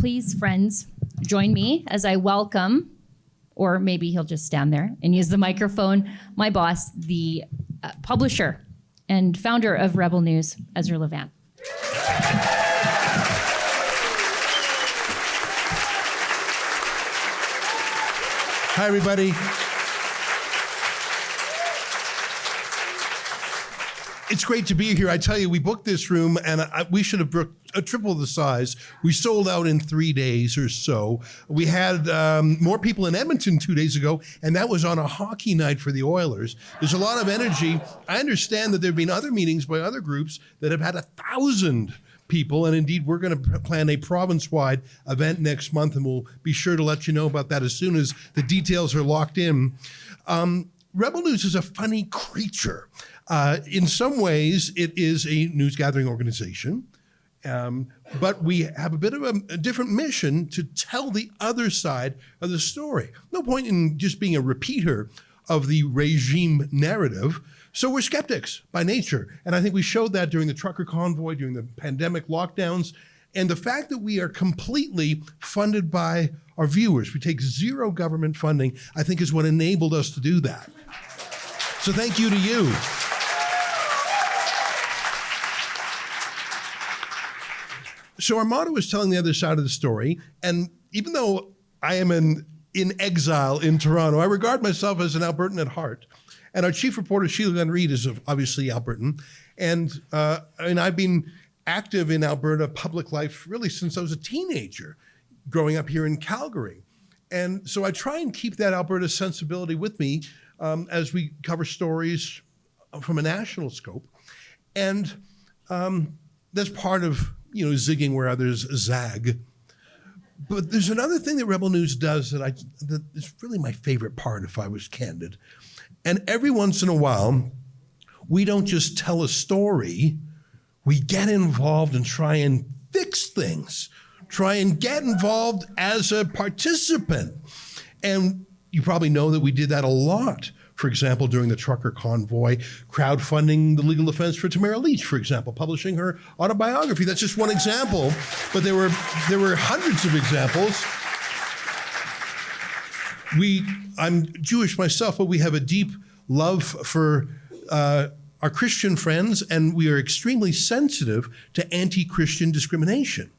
please, friends, join me as I welcome, or maybe he'll just stand there and use the microphone, my boss, the publisher and founder of Rebel News, Ezra Levant. Hi, everybody. It's great to be here. I tell you, we booked this room, and we should have booked triple the size. We sold out in 3 days or so. We had more people in Edmonton 2 days ago, and that was on a hockey night for the Oilers. There's a lot of energy. I understand that there have been other meetings by other groups that have had 1,000 people, and indeed we're going to plan a province-wide event next month, and we'll be sure to let you know about that as soon as the details are locked in. Rebel News is a funny creature. In some ways, it is a news-gathering organization, but we have a bit of a different mission to tell the other side of the story. No point in just being a repeater of the regime narrative. So we're skeptics by nature. And I think we showed that during the trucker convoy, during the pandemic lockdowns. And the fact that we are completely funded by our viewers, we take zero government funding, I think is what enabled us to do that. So thank you to you. So our motto is telling the other side of the story. And even though I am in exile in Toronto, I regard myself as an Albertan at heart. And our chief reporter, Sheila Gunn-Reid, is obviously Albertan. And I've been active in Alberta public life really since I was a teenager, growing up here in Calgary. And so I try and keep that Alberta sensibility with me as we cover stories from a national scope. And that's part of zigging where others zag. But there's another thing that Rebel News does that is really my favorite part, if I was candid. And every once in a while, we don't just tell a story, we get involved and try and fix things, try and get involved as a participant. And you probably know that we did that a lot. For example, during the trucker convoy, crowdfunding the legal defense for Tamara Lich, for example, publishing her autobiography. That's just one example, but there were hundreds of examples. I'm Jewish myself, but we have a deep love for our Christian friends, and we are extremely sensitive to anti-Christian discrimination.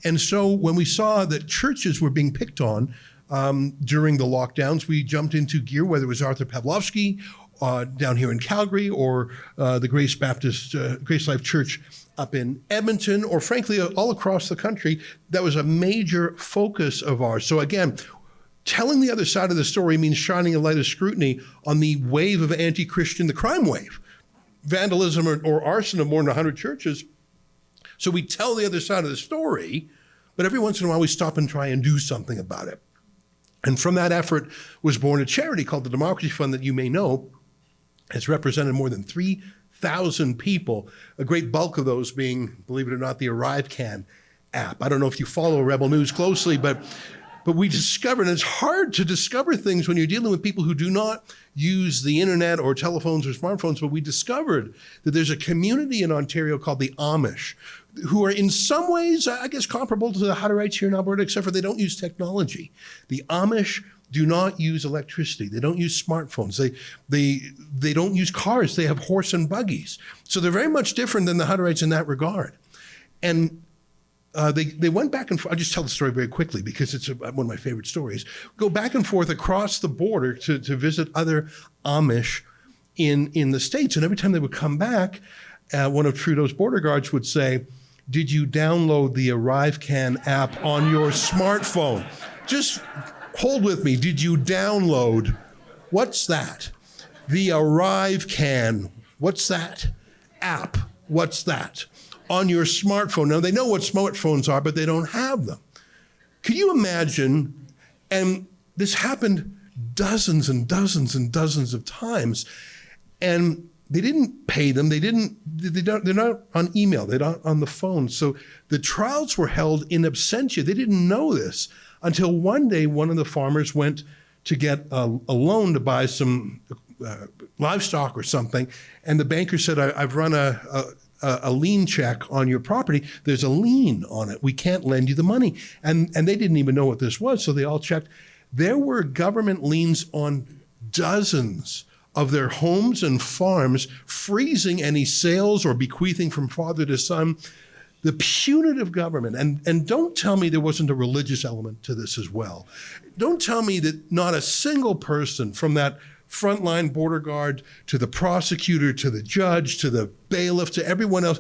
And so when we saw that churches were being picked on during the lockdowns, we jumped into gear, whether it was Arthur Pawlowski down here in Calgary or the Grace Life Church up in Edmonton, or frankly, all across the country. That was a major focus of ours. So again, telling the other side of the story means shining a light of scrutiny on the wave of anti-Christian, the crime wave, vandalism or arson of more than 100 churches. So we tell the other side of the story, but every once in a while we stop and try and do something about it. And from that effort was born a charity called the Democracy Fund that you may know. It's represented more than 3,000 people, a great bulk of those being, believe it or not, the ArriveCan app. I don't know if you follow Rebel News closely, but we discovered, and it's hard to discover things when you're dealing with people who do not use the internet or telephones or smartphones, but we discovered that there's a community in Ontario called the Amish, who are in some ways, I guess, comparable to the Hutterites here in Alberta, except for they don't use technology. The Amish do not use electricity. They don't use smartphones. They don't use cars. They have horse and buggies. So they're very much different than the Hutterites in that regard. And they went back and forth. I'll just tell the story very quickly because it's one of my favorite stories. Go back and forth across the border to visit other Amish in the States. And every time they would come back, one of Trudeau's border guards would say, "Did you download the ArriveCan app on your smartphone?" Just hold with me. Did you download? What's that? The ArriveCan. What's that? App. What's that? On your smartphone. Now, they know what smartphones are, but they don't have them. Can you imagine? And this happened dozens and dozens and dozens of times. And they didn't pay them. They're not on email. They're not on the phone. So the trials were held in absentia. They didn't know this until one day one of the farmers went to get a loan to buy some livestock or something. And the banker said, I've run a lien check on your property, there's a lien on it. We can't lend you the money. And they didn't even know what this was, so they all checked. There were government liens on dozens of their homes and farms, freezing any sales or bequeathing from father to son. The punitive government, and don't tell me there wasn't a religious element to this as well. Don't tell me that not a single person from that frontline border guard to the prosecutor, to the judge, to the bailiff, to everyone else,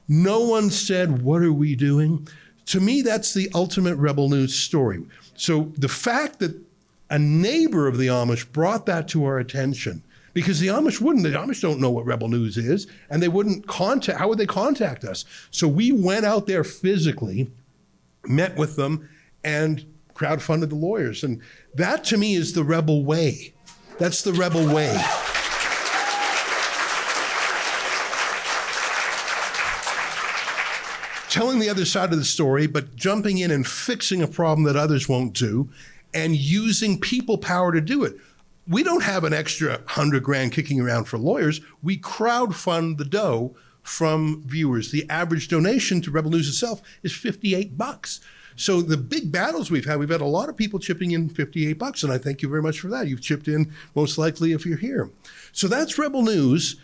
no one said, what are we doing? To me, that's the ultimate Rebel News story. So the fact that a neighbor of the Amish brought that to our attention, because the Amish don't know what Rebel News is, and they wouldn't how would they contact us? So we went out there physically, met with them, and crowdfunded the lawyers. And that to me is the Rebel way. That's the Rebel way. Telling the other side of the story, but jumping in and fixing a problem that others won't do, and using people power to do it. We don't have an extra $100,000 kicking around for lawyers. We crowdfund the dough from viewers. The average donation to Rebel News itself is $58. So the big battles we've had a lot of people chipping in $58, and I thank you very much for that. You've chipped in most likely if you're here. So that's Rebel News,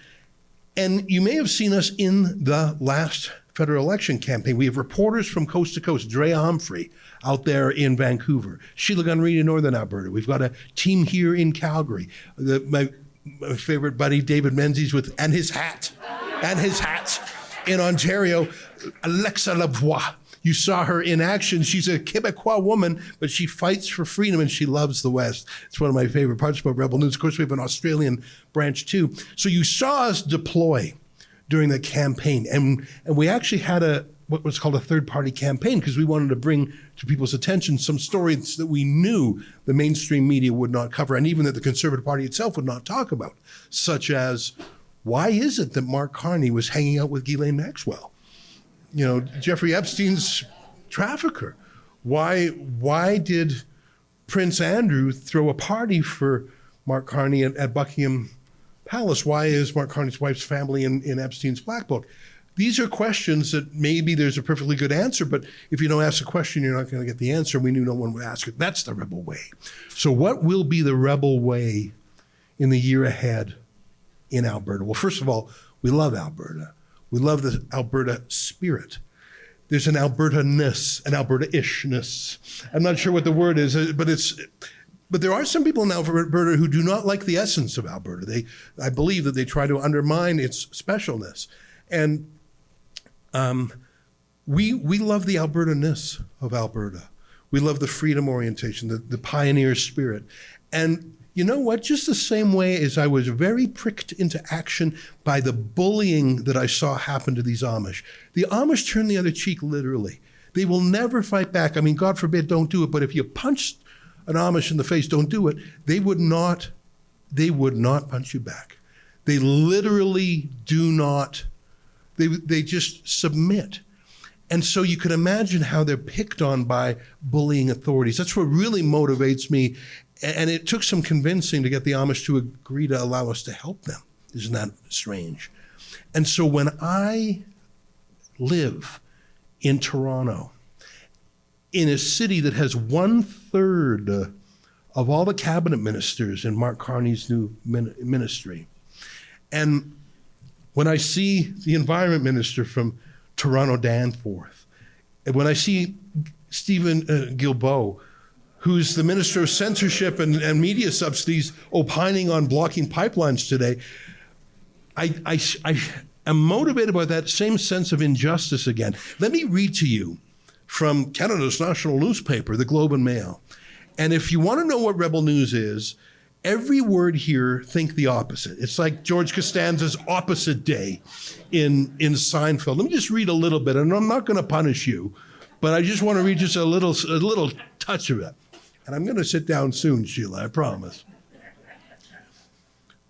and you may have seen us in the last federal election campaign. We have reporters from coast to coast. Drea Humphrey out there in Vancouver. Sheila Gunn-Reid in Northern Alberta. We've got a team here in Calgary. My favorite buddy, David Menzies, and his hat in Ontario. Alexa Lavoie. You saw her in action. She's a Quebecois woman, but she fights for freedom and she loves the West. It's one of my favorite parts about Rebel News. Of course, we have an Australian branch too. So you saw us deploy during the campaign. And we actually had what was called a third-party campaign, because we wanted to bring to people's attention some stories that we knew the mainstream media would not cover, and even that the Conservative Party itself would not talk about, such as, why is it that Mark Carney was hanging out with Ghislaine Maxwell? You know, Jeffrey Epstein's trafficker. Why did Prince Andrew throw a party for Mark Carney at Buckingham Palace? Why is Mark Carney's wife's family in Epstein's Black Book? These are questions that maybe there's a perfectly good answer, but if you don't ask a question, you're not going to get the answer. We knew no one would ask it. That's the Rebel way. So what will be the Rebel way in the year ahead in Alberta? Well, first of all, we love Alberta. We love the Alberta spirit. There's an Alberta-ness, an Alberta-ishness. I'm not sure what the word is, but there are some people in Alberta who do not like the essence of Alberta. I believe that they try to undermine its specialness. And we love the Alberta-ness of Alberta. We love the freedom orientation, the pioneer spirit. And you know what? Just the same way as I was very pricked into action by the bullying that I saw happen to these Amish. The Amish turn the other cheek, literally. They will never fight back. I mean, God forbid, don't do it. But if you punch an Amish in the face, don't do it. They would not punch you back. They literally do not. They just submit. And so you can imagine how they're picked on by bullying authorities. That's what really motivates me. And it took some convincing to get the Amish to agree to allow us to help them. Isn't that strange? And so when I live in Toronto, in a city that has 1/3 of all the cabinet ministers in Mark Carney's new ministry, and when I see the environment minister from Toronto Danforth, and when I see Stephen Guilbeault, who's the Minister of Censorship and Media Subsidies, opining on blocking pipelines today, I am motivated by that same sense of injustice again. Let me read to you from Canada's national newspaper, the Globe and Mail. And if you want to know what Rebel News is, every word here, think the opposite. It's like George Costanza's Opposite Day in Seinfeld. Let me just read a little bit, and I'm not going to punish you, but I just want to read just a little touch of it. And I'm going to sit down soon, Sheila, I promise.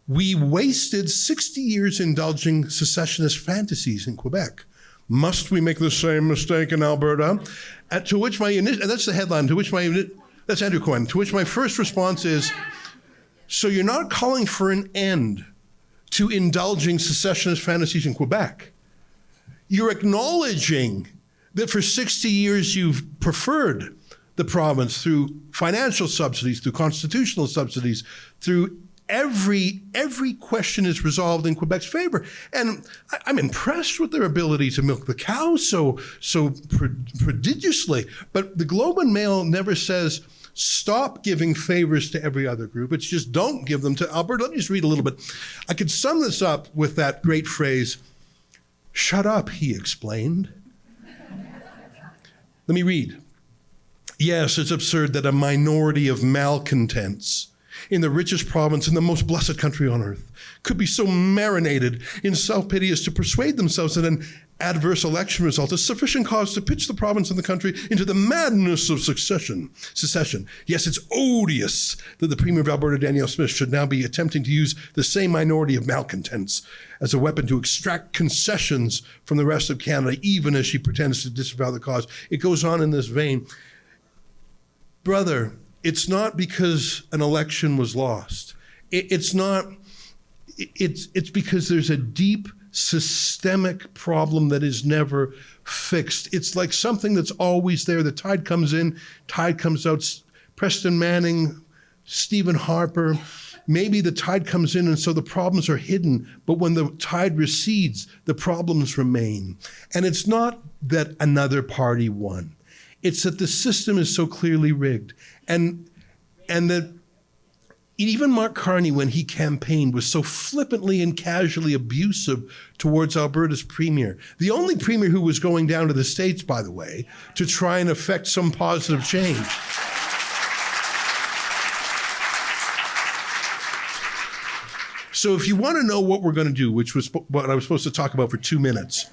We wasted 60 years indulging secessionist fantasies in Quebec. Must we make the same mistake in Alberta? To which that's the headline, that's Andrew Cohen, to which my first response is, so you're not calling for an end to indulging secessionist fantasies in Quebec. You're acknowledging that for 60 years you've preferred the province through financial subsidies, through constitutional subsidies, through every question is resolved in Quebec's favor. And I'm impressed with their ability to milk the cow so prodigiously. But the Globe and Mail never says, stop giving favors to every other group. It's just don't give them to Alberta. Let me just read a little bit. I could sum this up with that great phrase, "Shut up," he explained. Let me read. "Yes, it's absurd that a minority of malcontents in the richest province in the most blessed country on earth could be so marinated in self-pity as to persuade themselves that an adverse election result is sufficient cause to pitch the province and the country into the madness of secession. Yes, it's odious that the Premier of Alberta, Danielle Smith, should now be attempting to use the same minority of malcontents as a weapon to extract concessions from the rest of Canada, even as she pretends to disavow the cause." It goes on in this vein. Brother, it's not because an election was lost. It's because there's a deep systemic problem that is never fixed. It's like something that's always there. The tide comes in, tide comes out. Preston Manning, Stephen Harper, maybe the tide comes in and so the problems are hidden, but when the tide recedes, the problems remain. And it's not that another party won. It's that the system is so clearly rigged. And that even Mark Carney, when he campaigned, was so flippantly and casually abusive towards Alberta's premier. The only premier who was going down to the States, by the way, to try and effect some positive change. So if you want to know what we're going to do, which was what I was supposed to talk about for 2 minutes.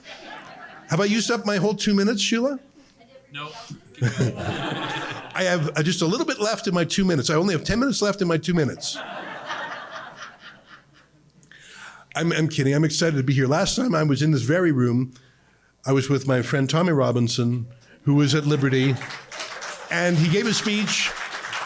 Have I used up my whole 2 minutes, Sheila? No. I have just a little bit left in my 2 minutes. I only have 10 minutes left in my 2 minutes. I'm kidding. I'm excited to be here. Last time I was in this very room, I was with my friend Tommy Robinson, who was at Liberty, and he gave a speech,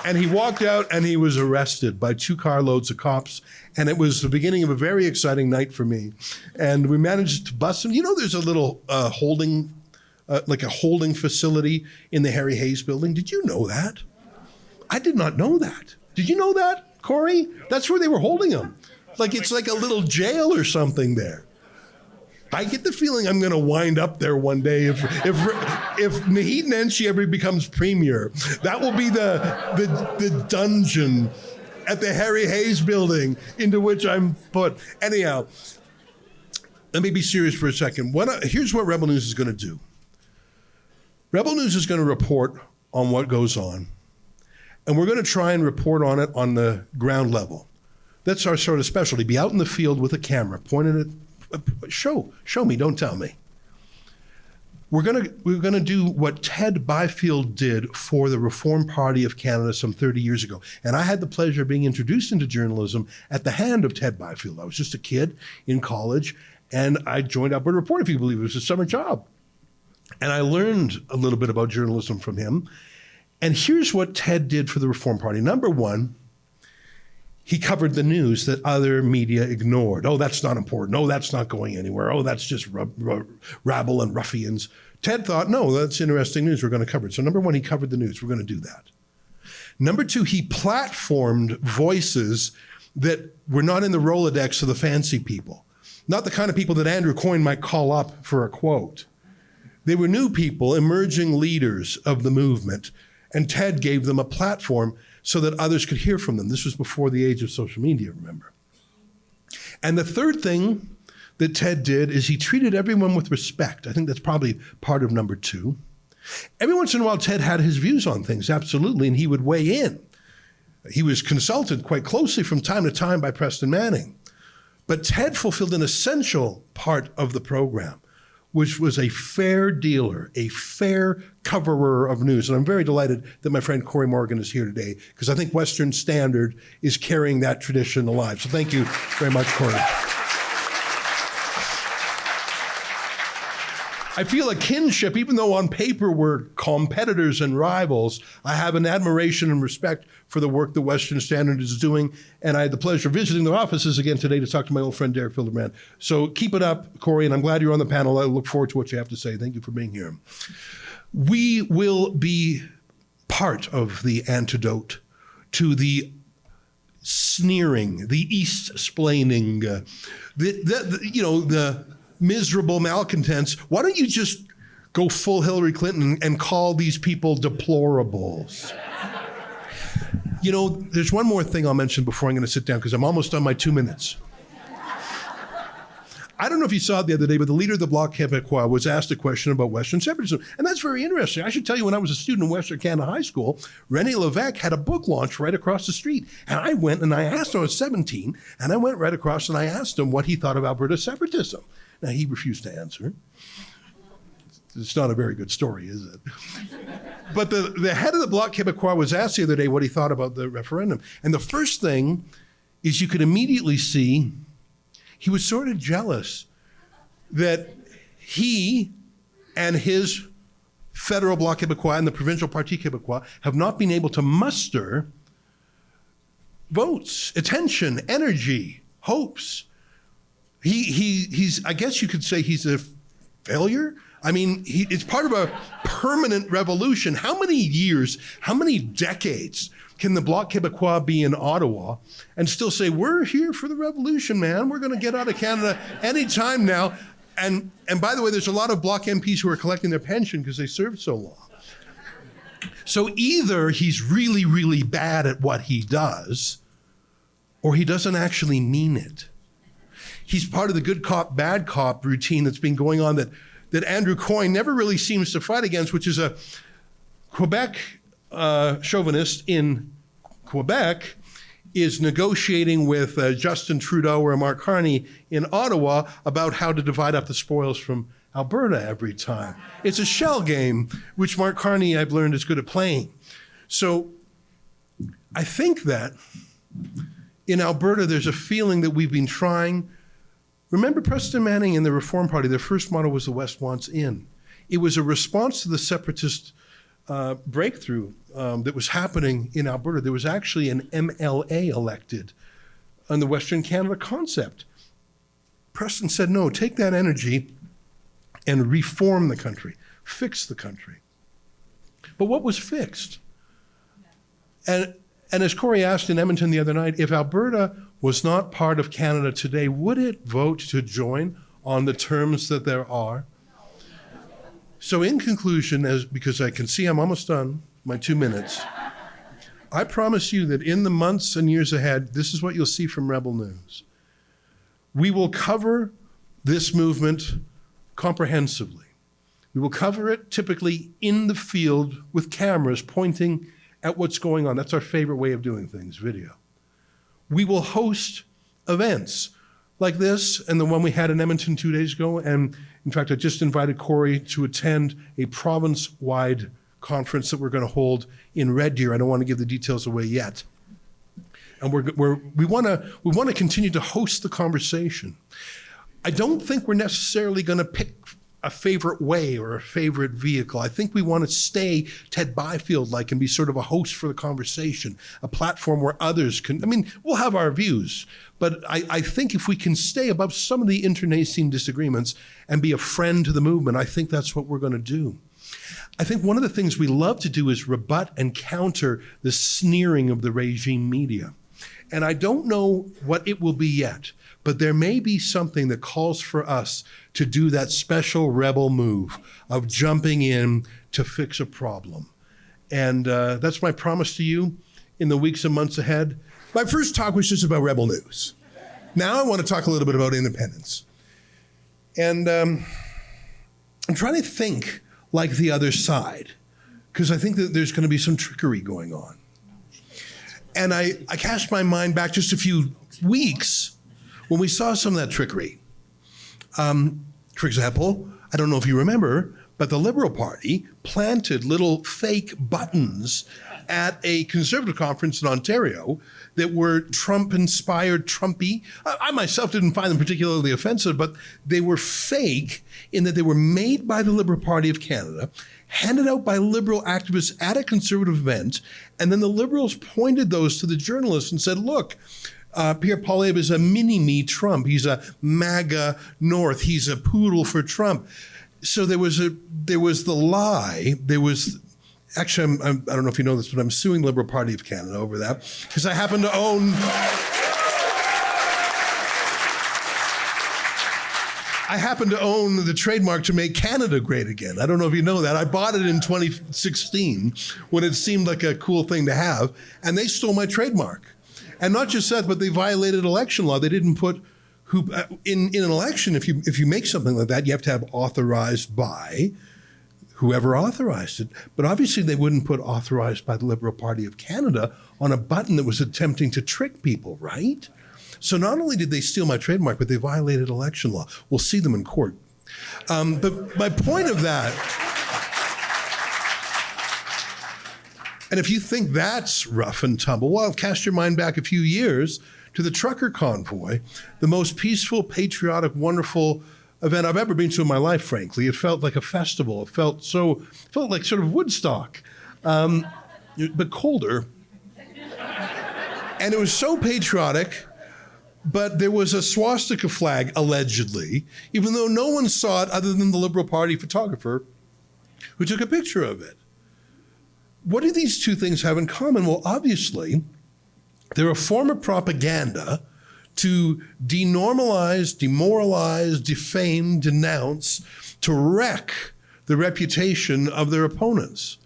and he walked out, and he was arrested by 2 carloads of cops, and it was the beginning of a very exciting night for me. And we managed to bust him. You know, there's a little holding facility in the Harry Hayes building. Did you know that? I did not know that. Did you know that, Corey? That's where they were holding him. Like it's like a little jail or something there. I get the feeling I'm going to wind up there one day if Naheed Nenshi ever becomes premier. That will be the dungeon at the Harry Hayes building into which I'm put. Anyhow, let me be serious for a second. Here's what Rebel News is going to do. Rebel News is going to report on what goes on, and we're going to try and report on it on the ground level. That's our sort of specialty. Be out in the field with a camera, pointing at, show me, don't tell me. We're going to do what Ted Byfield did for the Reform Party of Canada some 30 years ago. And I had the pleasure of being introduced into journalism at the hand of Ted Byfield. I was just a kid in college, and I joined Alberta Report, if you believe it was a summer job. And I learned a little bit about journalism from him. And here's what Ted did for the Reform Party. Number one, he covered the news that other media ignored. Oh, that's not important. Oh, that's not going anywhere. Oh, that's just rabble and ruffians. Ted thought, no, that's interesting news. We're going to cover it. So number one, he covered the news. We're going to do that. Number two, he platformed voices that were not in the Rolodex of the fancy people. Not the kind of people that Andrew Coyne might call up for a quote. They were new people, emerging leaders of the movement. And Ted gave them a platform so that others could hear from them. This was before the age of social media, remember? And the third thing that Ted did is he treated everyone with respect. I think that's probably part of number two. Every once in a while, Ted had his views on things, absolutely, and he would weigh in. He was consulted quite closely from time to time by Preston Manning. But Ted fulfilled an essential part of the program, which was a fair dealer, a fair coverer of news. And I'm very delighted that my friend Corey Morgan is here today, because I think Western Standard is carrying that tradition alive. So thank you very much, Corey. I feel a kinship, even though on paper we're competitors and rivals. I have an admiration and respect for the work the Western Standard is doing, and I had the pleasure of visiting their offices again today to talk to my old friend Derek Filderman. So keep it up, Corey, and I'm glad you're on the panel. I look forward to what you have to say. Thank you for being here. We will be part of the antidote to the sneering, the East-splaining, the miserable malcontents. Why don't you just go full Hillary Clinton and call these people deplorables? There's one more thing I'll mention before I'm going to sit down because I'm almost on my 2 minutes. I don't know if you saw it the other day, but the leader of the Bloc Québécois was asked a question about Western separatism. And that's very interesting. I should tell you, when I was a student in Western Canada High School, René Lévesque had a book launch right across the street. And I went and I asked him, I was 17, and I went right across and I asked him what he thought of Alberta separatism. Now, he refused to answer. It's not a very good story, is it? But the head of the Bloc Québécois was asked the other day what he thought about the referendum. And the first thing is you could immediately see he was sort of jealous that he and his federal Bloc Québécois and the provincial Parti Québécois have not been able to muster votes, attention, energy, hopes. He's I guess you could say he's a failure. I mean, it's part of a permanent revolution. How many years, how many decades can the Bloc Québécois be in Ottawa and still say, we're here for the revolution, man. We're going to get out of Canada anytime now. And by the way, there's a lot of Bloc MPs who are collecting their pension because they served so long. So either he's really, really bad at what he does, or he doesn't actually mean it. He's part of the good cop, bad cop routine that's been going on that Andrew Coyne never really seems to fight against, which is a Quebec chauvinist in Quebec is negotiating with Justin Trudeau or Mark Carney in Ottawa about how to divide up the spoils from Alberta every time. It's a shell game, which Mark Carney, I've learned, is good at playing. So I think that in Alberta, there's a feeling that we've been trying. Remember Preston Manning and the Reform Party, their first motto was "The West wants in." It was a response to the separatist breakthrough that was happening in Alberta. There was actually an MLA elected on the Western Canada concept. Preston said, no, take that energy and reform the country, fix the country. But what was fixed? And as Corey asked in Edmonton the other night, if Alberta was not part of Canada today, would it vote to join on the terms that there are? So in conclusion, because I can see I'm almost done, my 2 minutes, I promise you that in the months and years ahead, this is what you'll see from Rebel News. We will cover this movement comprehensively. We will cover it typically in the field with cameras pointing at what's going on. That's our favorite way of doing things, video. We will host events like this and the one we had in Edmonton 2 days ago. And in fact, I just invited Corey to attend a province-wide conference that we're going to hold in Red Deer. I don't want to give the details away yet. And we want to continue to host the conversation. I don't think we're necessarily going to pick a favorite way or a favorite vehicle. I think we want to stay Ted Byfield-like and be sort of a host for the conversation, a platform where others can, we'll have our views, but I think if we can stay above some of the internecine disagreements and be a friend to the movement, I think that's what we're going to do. I think one of the things we love to do is rebut and counter the sneering of the regime media. And I don't know what it will be yet, but there may be something that calls for us to do that special rebel move of jumping in to fix a problem. And that's my promise to you in the weeks and months ahead. My first talk was just about Rebel News. Now I want to talk a little bit about independence. And I'm trying to think like the other side, because I think that there's going to be some trickery going on. And I cast my mind back just a few weeks when we saw some of that trickery. For example, I don't know if you remember, but the Liberal Party planted little fake buttons at a conservative conference in Ontario that were Trump-inspired, Trumpy. I myself didn't find them particularly offensive, but they were fake in that they were made by the Liberal Party of Canada, handed out by Liberal activists at a conservative event, and then the Liberals pointed those to the journalists and said, look, Pierre Poilievre is a mini-me Trump. He's a MAGA North. He's a poodle for Trump. So there was the lie. Actually, I don't know if you know this, but I'm suing the Liberal Party of Canada over that because I happen to own the trademark to make Canada great again. I don't know if you know that. I bought it in 2016 when it seemed like a cool thing to have, and they stole my trademark. And not just that, but they violated election law. They didn't put who in an election. If you make something like that, you have to have authorized by whoever authorized it. But obviously, they wouldn't put authorized by the Liberal Party of Canada on a button that was attempting to trick people, right? So not only did they steal my trademark, but they violated election law. We'll see them in court. But my point of that, and if you think that's rough and tumble, well, cast your mind back a few years to the trucker convoy, the most peaceful, patriotic, wonderful event I've ever been to in my life, frankly. It felt like a festival. It felt like sort of Woodstock, but colder. And it was so patriotic. But there was a swastika flag, allegedly, even though no one saw it other than the Liberal Party photographer who took a picture of it. What do these two things have in common? Well, obviously, they're a form of propaganda to denormalize, demoralize, defame, denounce, to wreck the reputation of their opponents.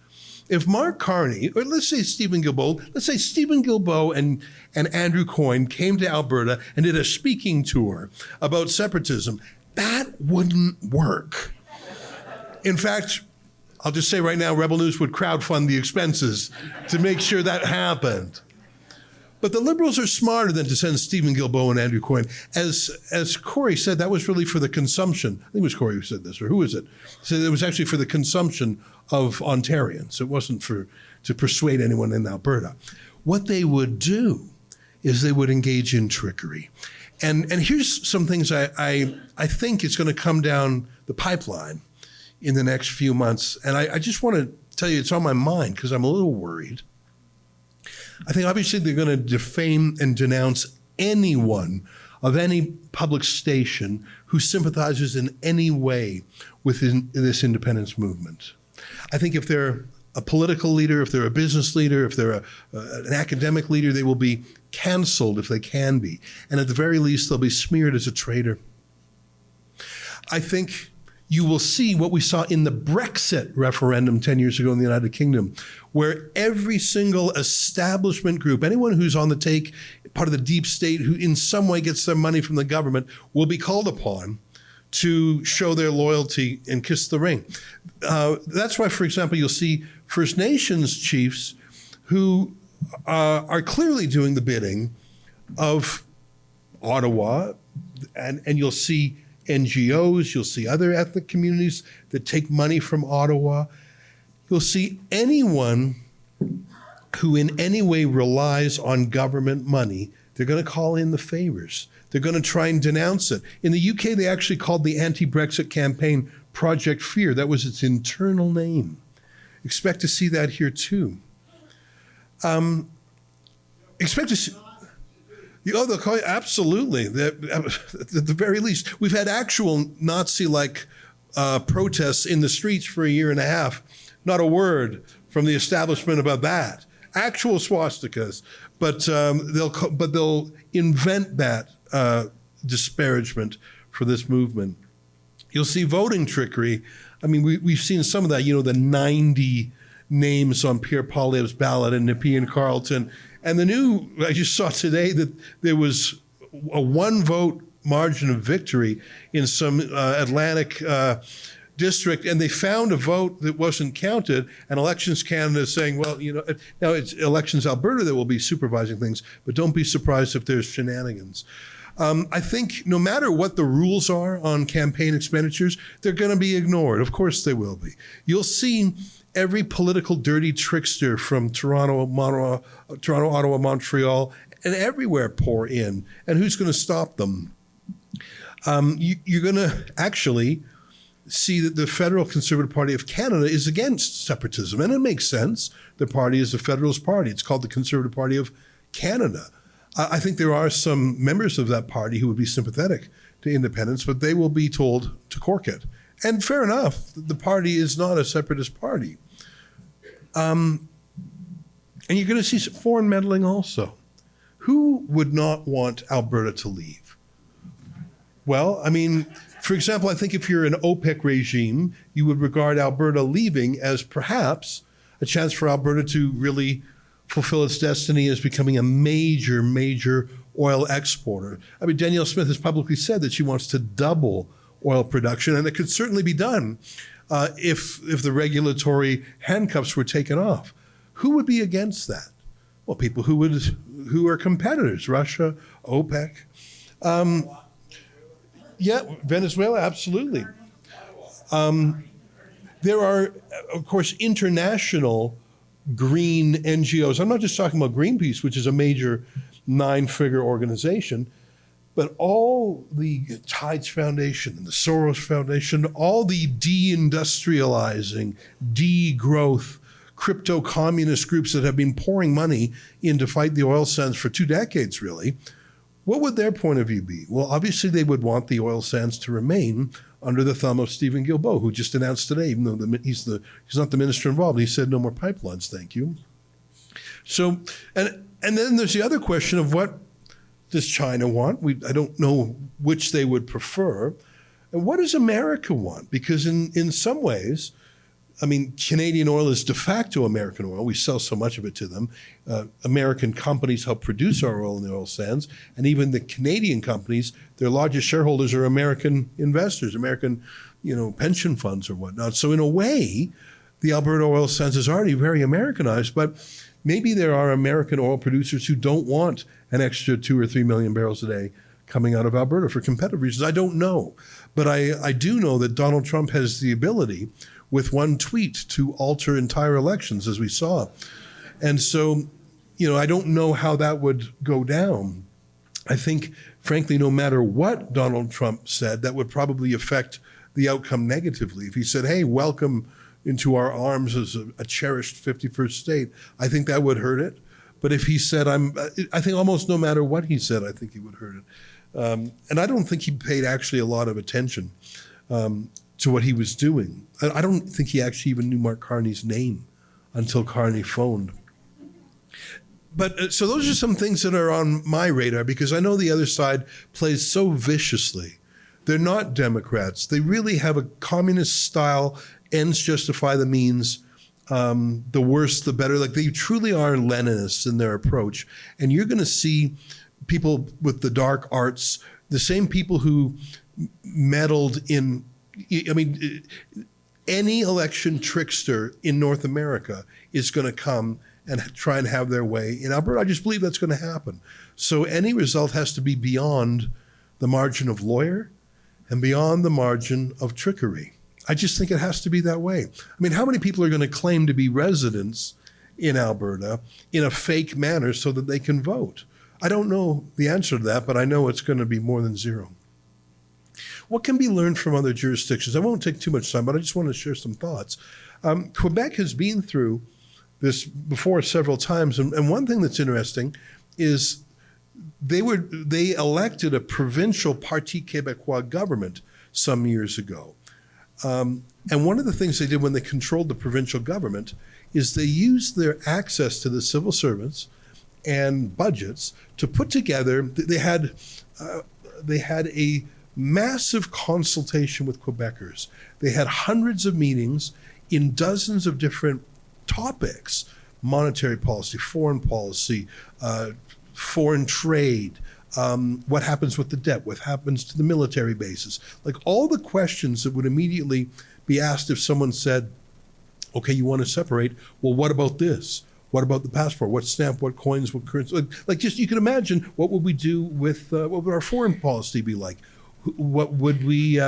If Mark Carney, or let's say Stephen Guilbeault and Andrew Coyne came to Alberta and did a speaking tour about separatism, that wouldn't work. In fact, I'll just say right now, Rebel News would crowdfund the expenses to make sure that happened. But the Liberals are smarter than to send Stephen Guilbeault and Andrew Coyne. As Corey said, that was really for the consumption. I think it was Corey who said this, or who was it? So it was actually for the consumption of Ontarians. It wasn't to persuade anyone in Alberta. What they would do is they would engage in trickery. And here's some things I think is going to come down the pipeline in the next few months. And I just want to tell you it's on my mind because I'm a little worried. I think obviously they're going to defame and denounce anyone of any public station who sympathizes in any way with this independence movement. I think if they're a political leader, if they're a business leader, if they're an academic leader, they will be canceled if they can be. And at the very least, they'll be smeared as a traitor. I think you will see what we saw in the Brexit referendum 10 years ago in the United Kingdom, where every single establishment group, anyone who's on the take, part of the deep state, who in some way gets their money from the government, will be called upon to show their loyalty and kiss the ring. That's why, for example, you'll see First Nations chiefs who are clearly doing the bidding of Ottawa, and you'll see NGOs, you'll see other ethnic communities that take money from Ottawa. You'll see anyone who in any way relies on government money, they're going to call in the favors. They're going to try and denounce it. In the UK, they actually called the anti-Brexit campaign Project Fear. That was its internal name. Expect to see that here too. Expect to see... Oh, they'll call you, absolutely. At the very least, we've had actual Nazi-like protests in the streets for a year and a half. Not a word from the establishment about that. Actual swastikas, but they'll invent that disparagement for this movement. You'll see voting trickery. I mean, we've seen some of that. You know, the 90 names on Pierre Poilievre's ballot in Nepean Carleton. And I just saw today that there was a one vote margin of victory in some Atlantic district, and they found a vote that wasn't counted, and Elections Canada is saying, well, you know, now it's Elections Alberta that will be supervising things, but don't be surprised if there's shenanigans. I think no matter what the rules are on campaign expenditures, they're going to be ignored. Of course they will be. You'll see every political dirty trickster from Toronto, Ottawa, Montreal, and everywhere pour in. And who's going to stop them? You're going to actually see that the Federal Conservative Party of Canada is against separatism. And it makes sense. The party is a Federalist Party. It's called the Conservative Party of Canada. I think there are some members of that party who would be sympathetic to independence, but they will be told to cork it. And fair enough, the party is not a separatist party. And you're going to see some foreign meddling also. Who would not want Alberta to leave? Well, I mean, for example, I think if you're an OPEC regime, you would regard Alberta leaving as perhaps a chance for Alberta to really fulfill its destiny as becoming a major, major oil exporter. I mean, Danielle Smith has publicly said that she wants to double oil production, and it could certainly be done if the regulatory handcuffs were taken off. Who would be against that? Well, people who are competitors, Russia, OPEC. Yeah, Venezuela, absolutely. There are, of course, international green NGOs. I'm not just talking about Greenpeace, which is a major 9-figure organization, but all the Tides Foundation and the Soros Foundation, all the deindustrializing, degrowth, crypto-communist groups that have been pouring money in to fight the oil sands for 2 decades, really. What would their point of view be? Well, obviously they would want the oil sands to remain under the thumb of Stephen Guilbeault, who just announced today, even though he's not the minister involved, he said no more pipelines, thank you. So, and then there's the other question of what does China want? I don't know which they would prefer. And what does America want? Because in some ways, I mean, Canadian oil is de facto American oil. We sell so much of it to them. American companies help produce our oil in the oil sands. And even the Canadian companies, their largest shareholders are American investors, American, pension funds or whatnot. So in a way, the Alberta oil sands is already very Americanized, but maybe there are American oil producers who don't want an extra 2 or 3 million barrels a day coming out of Alberta for competitive reasons. I don't know. But I do know that Donald Trump has the ability with one tweet to alter entire elections, as we saw. And so, I don't know how that would go down. I think, frankly, no matter what Donald Trump said, that would probably affect the outcome negatively. If he said, hey, welcome into our arms as a cherished 51st state, I think that would hurt it. But if he said, I think almost no matter what he said, I think he would hurt it. And I don't think he paid actually a lot of attention to what he was doing. I don't think he actually even knew Mark Carney's name until Carney phoned. But so those are some things that are on my radar, because I know the other side plays so viciously. They're not Democrats. They really have a communist style, ends justify the means, the worse, the better. Like, they truly are Leninists in their approach. And you're going to see people with the dark arts, the same people who meddled in, any election trickster in North America is going to come and try and have their way in Alberta. I just believe that's going to happen. So any result has to be beyond the margin of lawyer and beyond the margin of trickery. I just think it has to be that way. I mean, how many people are going to claim to be residents in Alberta in a fake manner so that they can vote? I don't know the answer to that, but I know it's going to be more than zero. What can be learned from other jurisdictions? I won't take too much time, but I just want to share some thoughts. Quebec has been through this before several times, and one thing that's interesting is they elected a provincial Parti Québécois government some years ago. And one of the things they did when they controlled the provincial government is they used their access to the civil servants and budgets to put together, they had a massive consultation with Quebecers. They had hundreds of meetings in dozens of different topics: monetary policy, foreign trade, what happens with the debt, what happens to the military bases, like all the questions that would immediately be asked if someone said, okay, you want to separate, well, what about this? What about the passport? What stamp? What coins? What currency? Like just you can imagine what would we do with what would our foreign policy be like? What would we?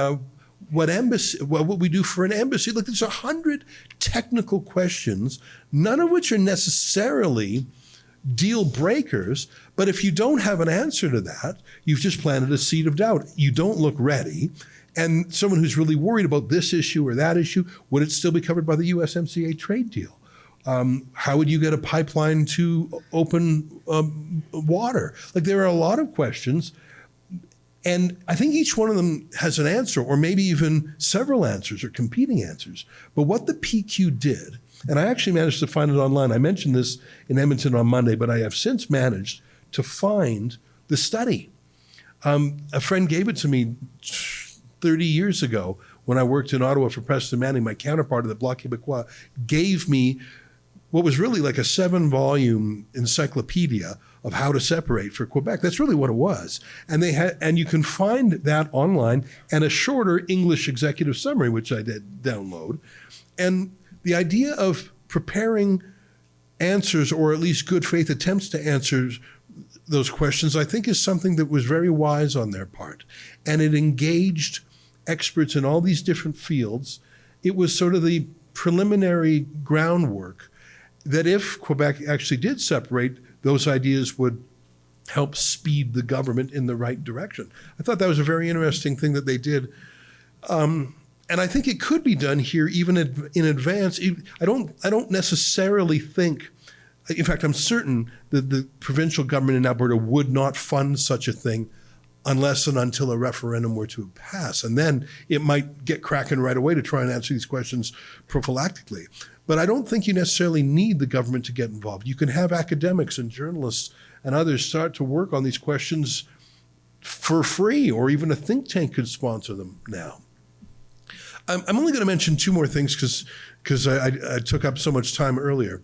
What embassy? What would we do for an embassy? Like there's 100 technical questions, none of which are necessarily deal breakers. But if you don't have an answer to that, you've just planted a seed of doubt. You don't look ready. And someone who's really worried about this issue or that issue, would it still be covered by the USMCA trade deal? How would you get a pipeline to open water? Like there are a lot of questions. And I think each one of them has an answer, or maybe even several answers or competing answers. But what the PQ did, and I actually managed to find it online. I mentioned this in Edmonton on Monday, but I have since managed to find the study. A friend gave it to me 30 years ago when I worked in Ottawa for Preston Manning. My counterpart of the Bloc Québécois gave me what was really like a 7-volume encyclopedia of how to separate for Quebec. That's really what it was. And you can find that online, and a shorter English executive summary, which I did download. And the idea of preparing answers, or at least good faith attempts to answer those questions, I think is something that was very wise on their part. And it engaged experts in all these different fields. It was sort of the preliminary groundwork that if Quebec actually did separate, those ideas would help speed the government in the right direction. I thought that was a very interesting thing that they did. And I think it could be done here even in advance. I don't necessarily think, in fact, I'm certain that the provincial government in Alberta would not fund such a thing unless and until a referendum were to pass. And then it might get cracking right away to try and answer these questions prophylactically. But I don't think you necessarily need the government to get involved. You can have academics and journalists and others start to work on these questions for free, or even a think tank could sponsor them now. I'm only going to mention 2 more things because I took up so much time earlier.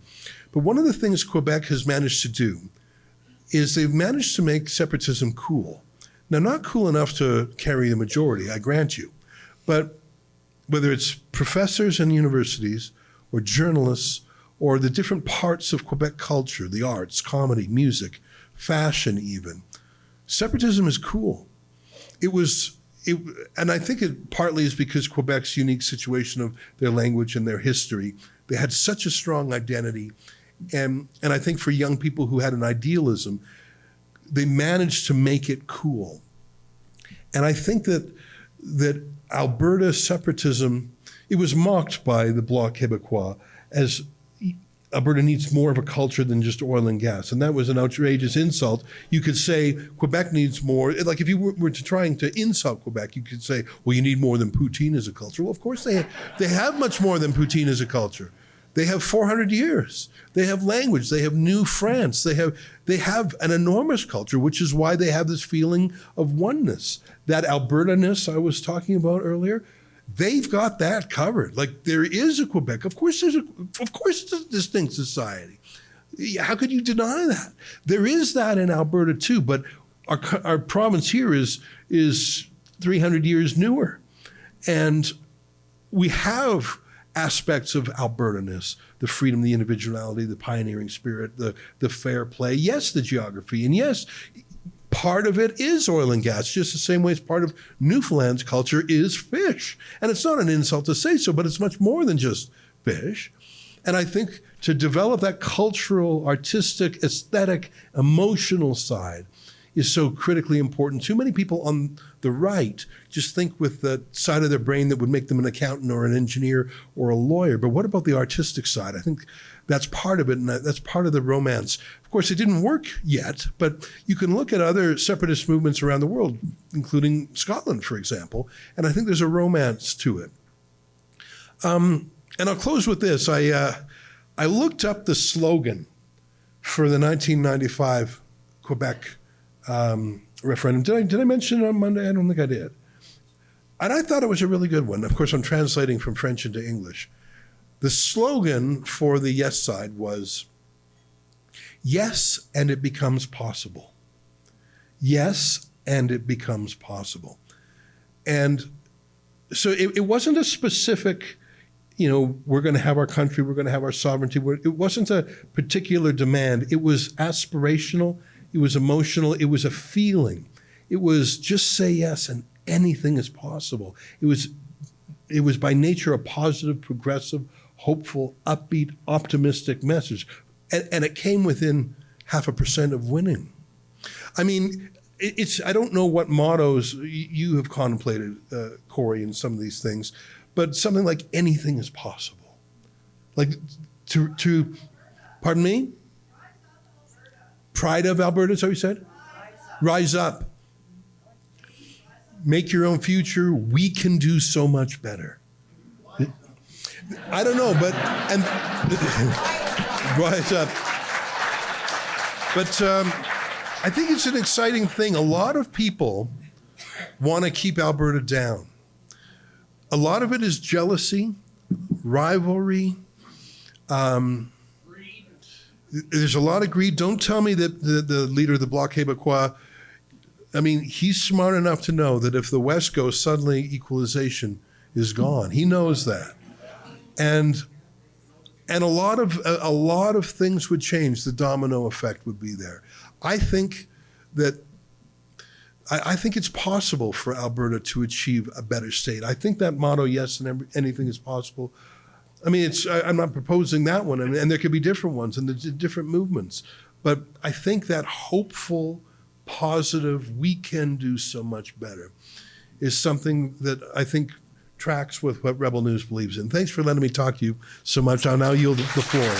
But one of the things Quebec has managed to do is they've managed to make separatism cool. Now, not cool enough to carry the majority, I grant you, but whether it's professors in universities or journalists or the different parts of Quebec culture, the arts, comedy, music, fashion even, separatism is cool. And I think it partly is because Quebec's unique situation of their language and their history. They had such a strong identity. And I think for young people who had an idealism, they managed to make it cool. And I think that Alberta separatism, it was mocked by the Bloc Québécois as Alberta needs more of a culture than just oil and gas. And that was an outrageous insult. You could say Quebec needs more. Like if you were trying to insult Quebec, you could say, well, you need more than poutine as a culture. Well, of course they have much more than poutine as a culture. They have 400 years. They have language. They have New France. They have an enormous culture, which is why they have this feeling of oneness. That Alberta-ness I was talking about earlier, they've got that covered. Like there is a Quebec. Of course it's a distinct society. How could you deny that? There is that in Alberta too, but our province here is 300 years newer. And we have aspects of Alberta-ness, the freedom, the individuality, the pioneering spirit, the fair play. Yes, the geography. And yes, part of it is oil and gas, just the same way as part of Newfoundland's culture is fish. And it's not an insult to say so, but it's much more than just fish. And I think to develop that cultural, artistic, aesthetic, emotional side is so critically important. Too many people on the right just think with the side of their brain that would make them an accountant or an engineer or a lawyer. But what about the artistic side? I think that's part of it, and that's part of the romance. Of course, it didn't work yet, but you can look at other separatist movements around the world, including Scotland, for example, and I think there's a romance to it. And I'll close with this. I looked up the slogan for the 1995 Quebec referendum. Did I mention it on Monday? I don't think I did. And I thought it was a really good one. Of course, I'm translating from French into English. The slogan for the yes side was, yes, and it becomes possible. Yes, and it becomes possible. And so it wasn't a specific, we're going to have our country, we're going to have our sovereignty. It wasn't a particular demand. It was aspirational, it was emotional, it was a feeling. It was just say yes and anything is possible. It was by nature a positive, progressive, hopeful, upbeat, optimistic message. And it came within 0.5% of winning. I mean, I don't know what mottos you have contemplated, Corey, in some of these things, but something like anything is possible. Like to pardon me? Pride of Alberta, is that what you said? Rise up. Make your own future. We can do so much better. I don't know, but rise up. But I think it's an exciting thing. A lot of people want to keep Alberta down. A lot of it is jealousy, rivalry. There's a lot of greed. Don't tell me that the leader of the Bloc Québécois, I mean, he's smart enough to know that if the West goes, suddenly equalization is gone. He knows that. And a lot of things would change. The domino effect would be there. I think it's possible for Alberta to achieve a better state. I think that motto, yes, and anything is possible. I mean, I'm not proposing that one, and there could be different ones and there's different movements. But I think that hopeful, positive, we can do so much better is something that I think tracks with what Rebel News believes in. Thanks for letting me talk to you so much. I'll now yield the floor.